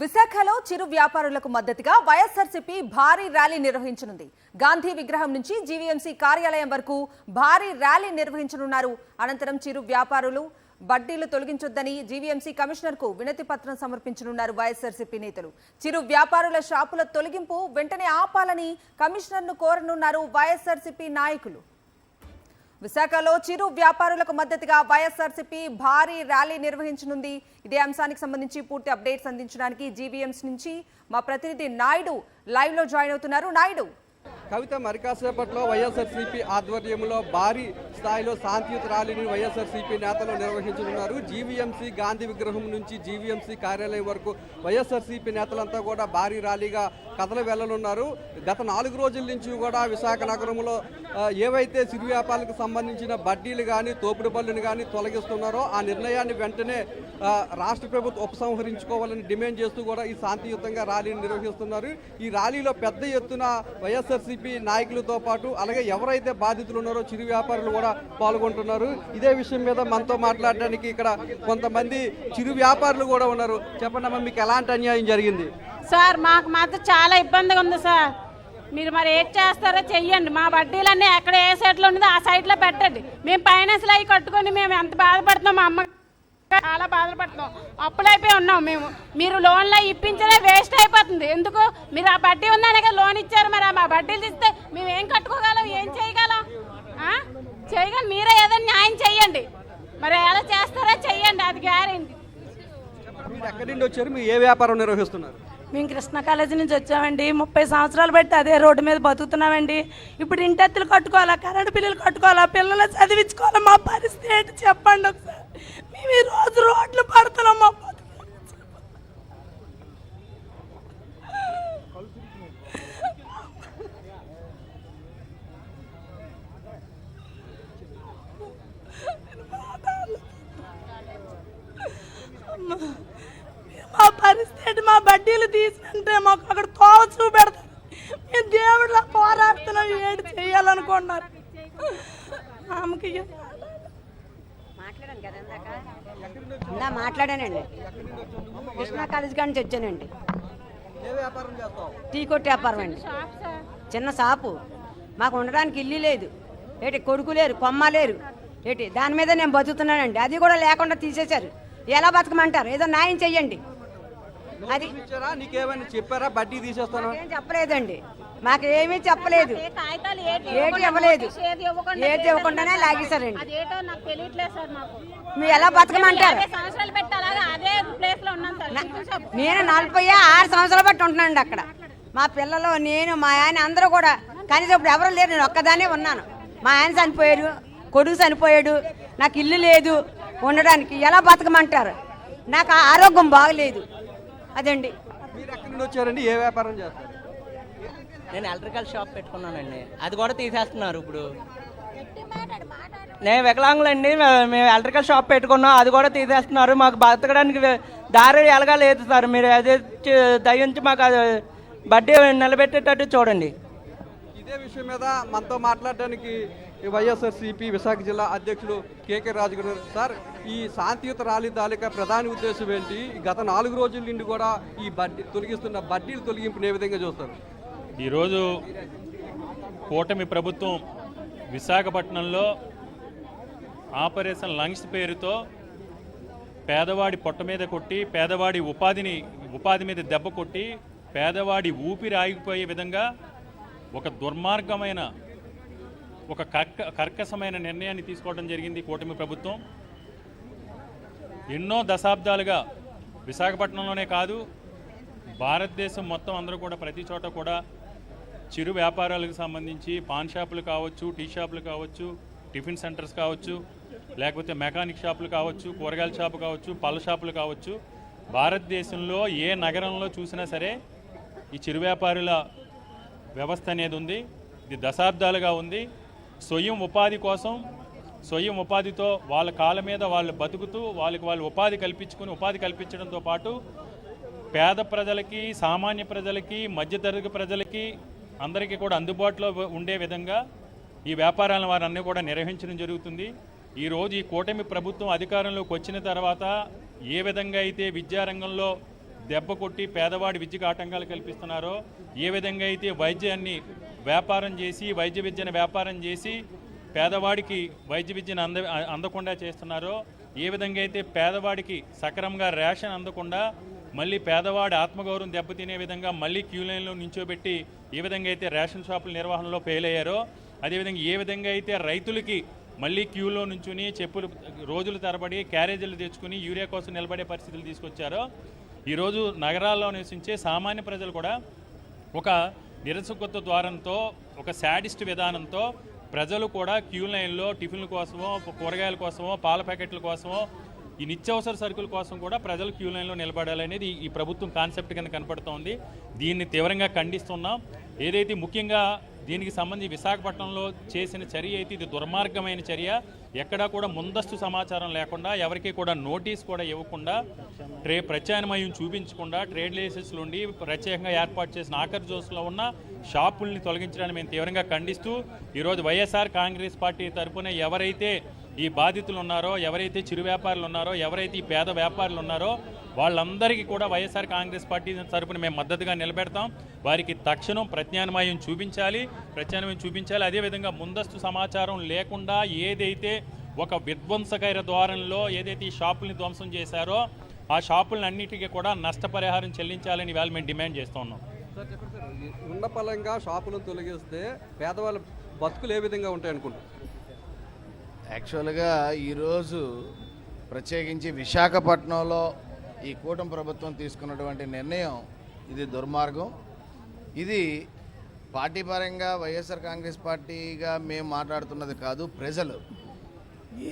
విశాఖలో చిరు వ్యాపారులకు మద్దతుగా వైఎస్ఆర్సీపీ భారీ ర్యాలీ నిర్వహించనుంది. గాంధీ విగ్రహం నుంచి జీవీఎంసీ కార్యాలయం వరకు భారీ ర్యాలీ నిర్వహించనున్నారు. అనంతరం చిరు వ్యాపారులు బడ్డీలు తొలగించొద్దని జీవీఎంసీ కమిషనర్ కు వినతి పత్రం సమర్పించనున్నారు వైఎస్ఆర్సీపీ నేతలు. చిరు వ్యాపారుల షాపుల తొలగింపు వెంటనే ఆపాలని కమిషనర్ ను కోరనున్నారు వైఎస్ఆర్సీపీ నాయకులు. విశాఖలో చిరు వ్యాపారులకు మద్దతుగా వైఎస్ఆర్సీపీ భారీ ర్యాలీ నిర్వహించనుంది. ఇదే అంశానికి సంబంధించి పూర్తి అప్డేట్స్ అందించడానికి జీవీఎంసీ నుంచి మా ప్రతినిధి నాయుడు లైవ్ లో జాయిన్ అవుతున్నారు. నాయుడు, కవిత మరికాసేపట్లో వైఎస్ఆర్సీపీ ఆధ్వర్యంలో భారీ స్థాయిలో శాంతియుత ర్యాలీని వైఎస్ఆర్సీపీ నేతలు నిర్వహించనున్నారు. జీవీఎంసీ గాంధీ విగ్రహం నుంచి జీవీఎంసీ కార్యాలయం వరకు వైఎస్ఆర్సీపీ నేతలంతా కూడా భారీ ర్యాలీగా కథలు వెళ్లనున్నారు. గత 4 రోజుల నుంచి కూడా విశాఖ నగరంలో ఏవైతే చిరు వ్యాపారాలకు సంబంధించిన బడ్డీలు కానీ తోపుడు బళ్ళను కానీ తొలగిస్తున్నారో ఆ నిర్ణయాన్ని వెంటనే రాష్ట్ర ప్రభుత్వం ఉపసంహరించుకోవాలని డిమాండ్ చేస్తూ కూడా ఈ శాంతియుతంగా ర్యాలీని నిర్వహిస్తున్నారు. ఈ ర్యాలీలో పెద్ద ఎత్తున వైఎస్ఆర్సీపీ నాయకులతో పాటు అలాగే ఎవరైతే బాధితులు ఉన్నారో చిరు వ్యాపారులు కూడా పాల్గొంటున్నారు. ఇదే విషయం మీద మనతో మాట్లాడడానికి ఇక్కడ కొంతమంది చిరు వ్యాపారులు కూడా ఉన్నారు. చెప్పండి అమ్మా, మీకు ఎలాంటి అన్యాయం జరిగింది? సార్ మాకు మాత్రం చాలా ఇబ్బందిగా ఉంది సార్. మీరు మరి ఏం చేస్తారో చెయ్యండి. మా వడ్డీలన్నీ ఎక్కడ ఏ సైడ్లో ఉందో ఆ సైడ్లో పెట్టండి. మేము ఫైనాన్స్లో అవి కట్టుకొని మేము ఎంత బాధపడుతున్నాం, మా అమ్మ చాలా బాధపడుతున్నాం. అప్పులైపోయి ఉన్నాం మేము. మీరు లోన్లో ఇప్పించలే వేస్ట్ అయిపోతుంది. ఎందుకు మీరు ఆ వడ్డీ ఉందనే కదా లోన్ ఇచ్చారు. మరి ఆ వడ్డీలు తీస్తే మేము ఏం కట్టుకోగలం, ఏం చేయగలం? చేయగలం. మీరే ఏదైనా న్యాయం చెయ్యండి. మరి ఎలా చేస్తారో చెయ్యండి, అది గ్యారెంటీ. మీరు ఎక్కడి నుండి వచ్చారు? మీరు ఏ వ్యాపారం నిర్వహిస్తున్నారు? మేము కృష్ణ కాలేజీ నుంచి వచ్చామండి. 30 సంవత్సరాలు బట్టి అదే రోడ్డు మీద బతుకుతున్నామండి. ఇప్పుడు ఇంటెత్తులు కట్టుకోవాలా, కరెంటు బిల్లులు కట్టుకోవాలా, పిల్లలు చదివించుకోవాలా. మా పరిస్థితి ఏంటి చెప్పండి ఒకసారి. మేము ఈ రోజు రోడ్లు పడుతున్నాం. మా మా పరిస్థితి, మా బడ్డీలు తీసుకుంటే మాకు అక్కడ తోవ చూపెడతారు. మేము దేవుడిలా పోరాడుతున్నాం. ఏడు చేయాలనుకున్నారు. ఆమెకి మాట్లాడానండి. కృష్ణా కాలేజ్ కాడి నుంచి వచ్చానండి. టీ కొట్టు వ్యాపారం అండి. చిన్న షాపు. మాకు ఉండడానికి ఇల్లు లేదు, ఏంటి కొడుకు లేరు, కొమ్మ లేరు, ఏంటి దాని మీద నేను బతుకుతున్నానండి. అది కూడా లేకుండా తీసేశారు. ఎలా బతకమంటారు? ఏదో న్యాయం చెయ్యండి. అది చెప్పారా బడ్డీ తీసేస్తాను? ఏం చెప్పలేదండి, మాకేమీ చెప్పలేదు. ఏటి ఇవ్వలేదు, ఏటి ఇవ్వకుండానే లాగేశారండి. మీరు ఎలా బతకమంటారు? నేను 46 సంవత్సరాలు బట్టి ఉంటున్నానండి అక్కడ. మా పిల్లలు, నేను, మా ఆయన అందరూ కూడా. కనీసం ఇప్పుడు ఎవరు లేరు, నేను ఒక్కదానే ఉన్నాను. మా ఆయన చనిపోయాడు, కొడుకు చనిపోయాడు, నాకు ఇల్లు లేదు ఉండడానికి. ఎలా బతకమంటారు? నాకు ఆరోగ్యం బాగలేదు. అదండి. మీరు ఎక్కడి నుండి వచ్చారండి? ఏ వ్యాపారం చేస్తారు? నేను ఎలక్ట్రికల్ షాప్ పెట్టుకున్నానండి. అది కూడా తీసేస్తున్నారు ఇప్పుడు. నేను వికలాంగులండి. మేము ఎలక్ట్రికల్ షాప్ పెట్టుకున్నాం, అది కూడా తీసేస్తున్నారు. మాకు బతకడానికి దారి ఎలాగా లేదు సార్. మీరు అదే దయించి మాకు అది బడ్డీ నిలబెట్టేటట్టు చూడండి. ఇదే విషయం మీద మనతో మాట్లాడడానికి వైఎస్ఆర్సీపీ విశాఖ జిల్లా అధ్యక్షులు కేకే రాజు గారు. సార్, ఈ శాంతియుత ర్యాలీ తాలూకా ప్రధాన ఉద్దేశం ఏంటి? గత 4 రోజుల నుండి కూడా ఈ తొలగిస్తున్న బడ్డీలు తొలగింపుని ఏ విధంగా చూస్తారు? ఈరోజు కూటమి ప్రభుత్వం విశాఖపట్నంలో ఆపరేషన్ లంగ్స్ పేరుతో పేదవాడి పొట్ట మీద కొట్టి, పేదవాడి ఉపాధి మీద దెబ్బ కొట్టి, పేదవాడి ఊపిరి ఆగిపోయే విధంగా ఒక దుర్మార్గమైన, ఒక కర్కశమైన నిర్ణయాన్ని తీసుకోవడం జరిగింది కూటమి ప్రభుత్వం. ఎన్నో దశాబ్దాలుగా విశాఖపట్నంలోనే కాదు, భారతదేశం మొత్తం అందరూ కూడా ప్రతి చోట కూడా చిరు వ్యాపారాలకు సంబంధించి పాన్ షాపులు కావచ్చు, టీ షాపులు కావచ్చు, టిఫిన్ సెంటర్స్ కావచ్చు, లేకపోతే మెకానిక్ షాపులు కావచ్చు, కూరగాయల షాపు కావచ్చు, పళ్ళ షాపులు కావచ్చు, భారతదేశంలో ఏ నగరంలో చూసినా సరే ఈ చిరు వ్యాపారుల వ్యవస్థ అనేది ఉంది. ఇది దశాబ్దాలుగా ఉంది. స్వయం ఉపాధి కోసం, స్వయం ఉపాధితో వాళ్ళ కాళ్ళ మీద వాళ్ళు బతుకుతూ వాళ్ళు ఉపాధి కల్పించడంతో పాటు పేద ప్రజలకి, సామాన్య ప్రజలకి, మధ్యతరగతి ప్రజలకి అందరికీ కూడా అందుబాటులో ఉండే విధంగా ఈ వ్యాపారాలను వారన్నీ కూడా నిర్వహించడం జరుగుతుంది. ఈరోజు ఈ కూటమి ప్రభుత్వం అధికారంలోకి వచ్చిన తర్వాత ఏ విధంగా అయితే విద్యారంగంలో దెబ్బ కొట్టి పేదవాడి విద్యకు ఆటంకాలు కల్పిస్తున్నారో, ఏ విధంగా అయితే వైద్యాన్ని వ్యాపారం చేసి వైద్య విద్యను వ్యాపారం చేసి పేదవాడికి వైద్య విద్యను అందకుండా చేస్తున్నారో, ఏ విధంగా అయితే పేదవాడికి సక్రమంగా రేషన్ అందకుండా మళ్ళీ పేదవాడి ఆత్మగౌరవం దెబ్బతినే విధంగా మళ్ళీ క్యూ లైన్లో నించోబెట్టి ఏ విధంగా అయితే రేషన్ షాపుల నిర్వహణలో ఫెయిల్ అయ్యారో, అదేవిధంగా ఏ విధంగా అయితే రైతులకి మళ్ళీ క్యూలో నుంచుని చెప్పులు రోజుల తరబడి క్యారేజీలు తెచ్చుకుని యూరియా కోసం నిలబడే పరిస్థితులు తీసుకొచ్చారో, ఈరోజు నగరాల్లో నివసించే సామాన్య ప్రజలు కూడా ఒక నిరసకత్వ ద్వారంతో, ఒక శాడిస్ట్ విధానంతో ప్రజలు కూడా క్యూ లైన్లో టిఫిన్ల కోసమో, కూరగాయల కోసమో, పాల ప్యాకెట్ల కోసమో, ఈ నిత్యావసర సరుకుల కోసం కూడా ప్రజలు క్యూ లైన్లో నిలబడాలనేది ఈ ప్రభుత్వం కాన్సెప్ట్ కింద కనపడుతోంది. దీన్ని తీవ్రంగా ఖండిస్తున్నాం. ఏదైతే ముఖ్యంగా దీనికి సంబంధించి విశాఖపట్నంలో చేసిన చర్య అయితే ఇది దుర్మార్గమైన చర్య. ఎక్కడా కూడా ముందస్తు సమాచారం లేకుండా, ఎవరికి కూడా నోటీస్ కూడా ఇవ్వకుండా, ప్రత్యామ్నాయం చూపించకుండా ట్రేడ్ లైసెన్స్ నుండి ప్రత్యేకంగా ఏర్పాటు చేసిన ఆఖరి జోన్స్లో ఉన్న షాపుల్ని తొలగించడాన్ని మేము తీవ్రంగా ఖండిస్తూ, ఈరోజు వైఎస్ఆర్ కాంగ్రెస్ పార్టీ తరఫున ఎవరైతే ఈ బాధితులు ఉన్నారో, ఎవరైతే చిరు వ్యాపారులు ఉన్నారో, ఎవరైతే ఈ పేద వ్యాపారులు ఉన్నారో వాళ్ళందరికీ కూడా వైఎస్ఆర్ కాంగ్రెస్ పార్టీ తరఫున మేము మద్దతుగా నిలబెడతాం. వారికి తక్షణం ప్రత్యామ్నాయం చూపించాలి. అదేవిధంగా ముందస్తు సమాచారం లేకుండా ఏదైతే ఒక విధ్వంసకర ద్వారంలో ఏదైతే ఈ షాపుల్ని ధ్వంసం చేశారో ఆ షాపులన్నిటికీ కూడా నష్టపరిహారం చెల్లించాలని ఇవాళ మేము డిమాండ్ చేస్తూ ఉన్నాం. సార్ చెప్పండి సార్, ఉన్నపలంగా షాపులను తొలగిస్తే పేదవాళ్ళ బతుకులు ఏ విధంగా ఉంటాయి అనుకుంటారు? యాక్చువల్గా ఈరోజు ప్రత్యేకించి విశాఖపట్నంలో ఈ కూటమి ప్రభుత్వం తీసుకున్నటువంటి నిర్ణయం ఇది దుర్మార్గం. ఇది పార్టీ పరంగా వైఎస్ఆర్ కాంగ్రెస్ పార్టీగా మేము మాట్లాడుతున్నది కాదు. ప్రజలు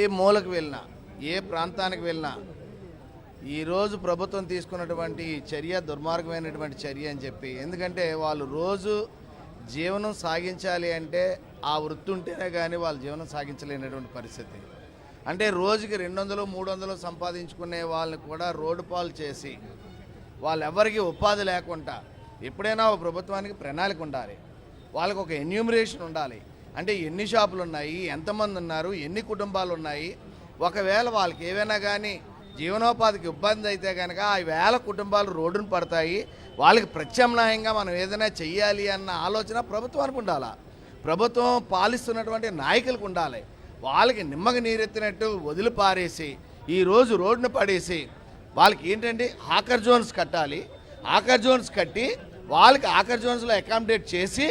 ఏ మూలకు వెళ్ళినా, ఏ ప్రాంతానికి వెళ్ళినా ఈరోజు ప్రభుత్వం తీసుకున్నటువంటి చర్య దుర్మార్గమైనటువంటి చర్య అని చెప్పి, ఎందుకంటే వాళ్ళు రోజు జీవనం సాగించాలి అంటే ఆ వృత్తి ఉంటేనే కానీ వాళ్ళు జీవనం సాగించలేనటువంటి పరిస్థితి. అంటే రోజుకి 200-300 సంపాదించుకునే వాళ్ళని కూడా రోడ్డు పాలు చేసి వాళ్ళెవరికి ఉపాధి లేకుండా, ఎప్పుడైనా ఒక ప్రభుత్వానికి ప్రణాళిక ఉండాలి, వాళ్ళకు ఒక ఎన్యూమరేషన్ ఉండాలి. అంటే ఎన్ని షాపులు ఉన్నాయి, ఎంతమంది ఉన్నారు, ఎన్ని కుటుంబాలు ఉన్నాయి, ఒకవేళ వాళ్ళకి ఏవైనా కానీ జీవనోపాధికి ఇబ్బంది అయితే కనుక ఆ వేల కుటుంబాలు రోడ్డును పడతాయి. వాళ్ళకి ప్రత్యామ్నాయంగా మనం ఏదైనా చెయ్యాలి అన్న ఆలోచన ప్రభుత్వానికి ఉండాలా, ప్రభుత్వం పాలిస్తున్నటువంటి నాయకులకు ఉండాలి. వాళ్ళకి నిమ్మకి నీరెత్తినట్టు వదిలిపారేసి ఈరోజు రోడ్డును పడేసి వాళ్ళకి ఏంటంటే ఆఖర్ జోన్స్ కట్టాలి. ఆఖర్ జోన్స్ కట్టి వాళ్ళకి ఆఖర్ జోన్స్లో అకామిడేట్ చేసి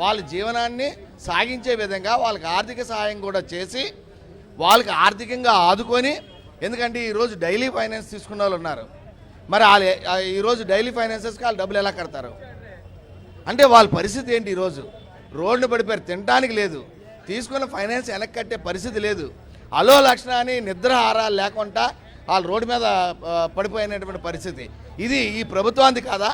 వాళ్ళ జీవనాన్ని సాగించే విధంగా వాళ్ళకి ఆర్థిక సహాయం కూడా చేసి వాళ్ళకి ఆర్థికంగా ఆదుకొని, ఎందుకంటే ఈరోజు డైలీ ఫైనాన్స్ తీసుకున్న వాళ్ళు ఉన్నారు. మరి వాళ్ళు ఈరోజు డైలీ ఫైనాన్సెస్కి వాళ్ళు డబ్బులు ఎలా కడతారు? అంటే వాళ్ళ పరిస్థితి ఏంటి? ఈరోజు రోడ్డు పడిపోయారు, తినడానికి లేదు, తీసుకున్న ఫైనాన్స్ వెనక్కి కట్టే పరిస్థితి లేదు. అలో లక్షణాన్ని నిద్రాహారాలు లేకుండా వాళ్ళు రోడ్డు మీద పడిపోయినటువంటి పరిస్థితి. ఇది ఈ ప్రభుత్వానికి కాదా?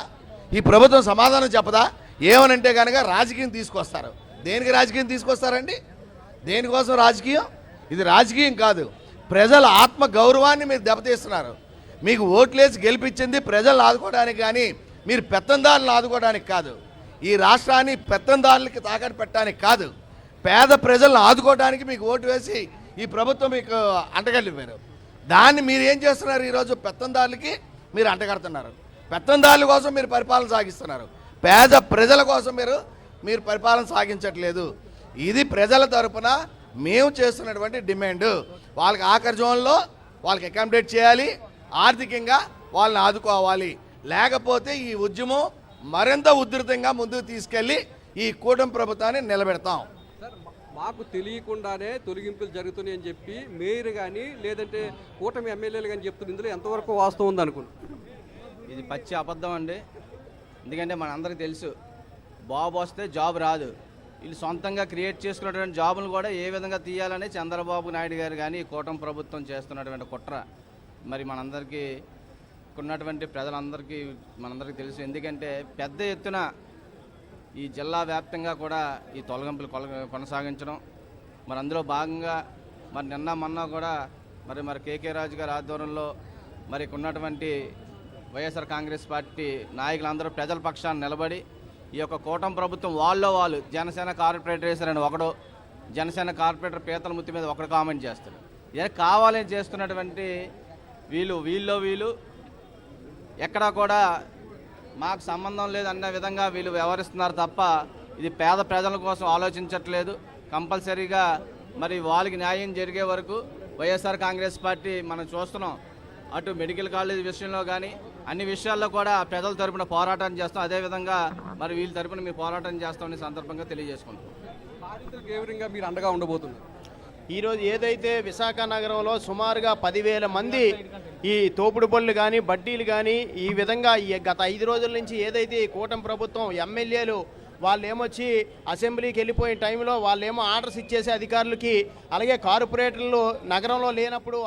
ఈ ప్రభుత్వం సమాధానం చెప్పదా? ఏమనంటే కనుక రాజకీయం తీసుకొస్తారు. దేనికి రాజకీయం తీసుకొస్తారండి? దేనికోసం రాజకీయం? ఇది రాజకీయం కాదు. ప్రజల ఆత్మ గౌరవాన్ని మీరు దెబ్బతీస్తున్నారు. మీకు ఓట్లేసి గెలిపించింది ప్రజలను ఆదుకోవడానికి కానీ మీరు పెత్తందారులను ఆదుకోవడానికి కాదు. ఈ రాష్ట్రాన్ని పెత్తందారులకి తాకట్టు పెట్టడానికి కాదు, పేద ప్రజలను ఆదుకోవడానికి మీకు ఓటు వేసి ఈ ప్రభుత్వం మీకు అంటగలిపారు. దాన్ని మీరు ఏం చేస్తున్నారు? ఈరోజు పెత్తందారులకి మీరు అంటగడుతున్నారు. పెత్తందారుల కోసం మీరు పరిపాలన సాగిస్తున్నారు, పేద ప్రజల కోసం మీరు పరిపాలన సాగించట్లేదు. ఇది ప్రజల తరపున మేము చేస్తున్నటువంటి డిమాండ్. వాళ్ళకి ఆఖరి జోన్లో వాళ్ళకి అకామిడేట్ చేయాలి, ఆర్థికంగా వాళ్ళని ఆదుకోవాలి. లేకపోతే ఈ ఉద్యమం మరింత ఉధృతంగా ముందుకు తీసుకెళ్ళి ఈ కూటమి ప్రభుత్వాన్ని నిలబెడతాం. సార్, మాకు తెలియకుండానే తొలగింపులు జరుగుతున్నాయి అని చెప్పి మేయర్ కానీ లేదంటే కూటమి ఎమ్మెల్యేలు కానీ చెప్తున్నారు. ఇందులో ఎంతవరకు వాస్తవం ఉంది అనుకుంటున్నారు? ఇది పచ్చి అబద్ధం అండి. ఎందుకంటే మనందరికీ తెలుసు, బాబు వస్తే జాబ్ రాదు. వీళ్ళు సొంతంగా క్రియేట్ చేసుకున్నటువంటి జాబులు కూడా ఏ విధంగా తీయాలని చంద్రబాబు నాయుడు గారు కానీ ఈ కూటమి ప్రభుత్వం చేస్తున్నటువంటి కుట్ర మరి మనందరికీ ఉన్నటువంటి ప్రజలందరికీ మనందరికీ తెలుసు. ఎందుకంటే పెద్ద ఎత్తున ఈ జిల్లా వ్యాప్తంగా కూడా ఈ తొలగింపులు కొనసాగించడం, మరి అందులో భాగంగా మరి నిన్న మొన్న కూడా మరి కేకే రాజు గారి ఆధ్వర్యంలో మరి ఉన్నటువంటి వైఎస్ఆర్ కాంగ్రెస్ పార్టీ నాయకులందరూ ప్రజల పక్షాన్ని నిలబడి ఈ యొక్క కూటమి ప్రభుత్వం వాళ్ళు జనసేన కార్పొరేటర్ వేశారని ఒకడు, జనసేన కార్పొరేటర్ పీతల ముత్తి మీద ఒకడు కామెంట్ చేస్తాడు. ఇదే కావాలని చేస్తున్నటువంటి వీళ్ళు ఎక్కడా కూడా మాకు సంబంధం లేదు అన్న విధంగా వీళ్ళు వ్యవహరిస్తున్నారు తప్ప ఇది పేద ప్రజల కోసం ఆలోచించట్లేదు. కంపల్సరీగా మరి వాళ్ళకి న్యాయం జరిగే వరకు వైఎస్ఆర్ కాంగ్రెస్ పార్టీ మనం చూస్తున్నాం. అటు మెడికల్ కాలేజ్ విషయంలో కానీ అన్ని విషయాల్లో కూడా ప్రజల తరపున పోరాటం చేస్తాం. అదేవిధంగా మరి వీళ్ళ తరపున మేము పోరాటం చేస్తామని సందర్భంగా తెలియజేసుకుంటాం. బాధితులకు ఏ విధంగా మీరు అండగా ఉండబోతున్నారు? ఈరోజు ఏదైతే విశాఖ నగరంలో సుమారుగా 10,000 మంది ఈ తోపుడు బళ్ళు కానీ బడ్డీలు కానీ ఈ విధంగా ఈ గత 5 రోజుల నుంచి ఏదైతే ఈ కూటమి ప్రభుత్వం ఎమ్మెల్యేలు వాళ్ళు ఏమొచ్చి అసెంబ్లీకి వెళ్ళిపోయిన టైంలో వాళ్ళేమో ఆర్డర్స్ ఇచ్చేసి అధికారులకి, అలాగే కార్పొరేటర్లు నగరంలో లేనప్పుడు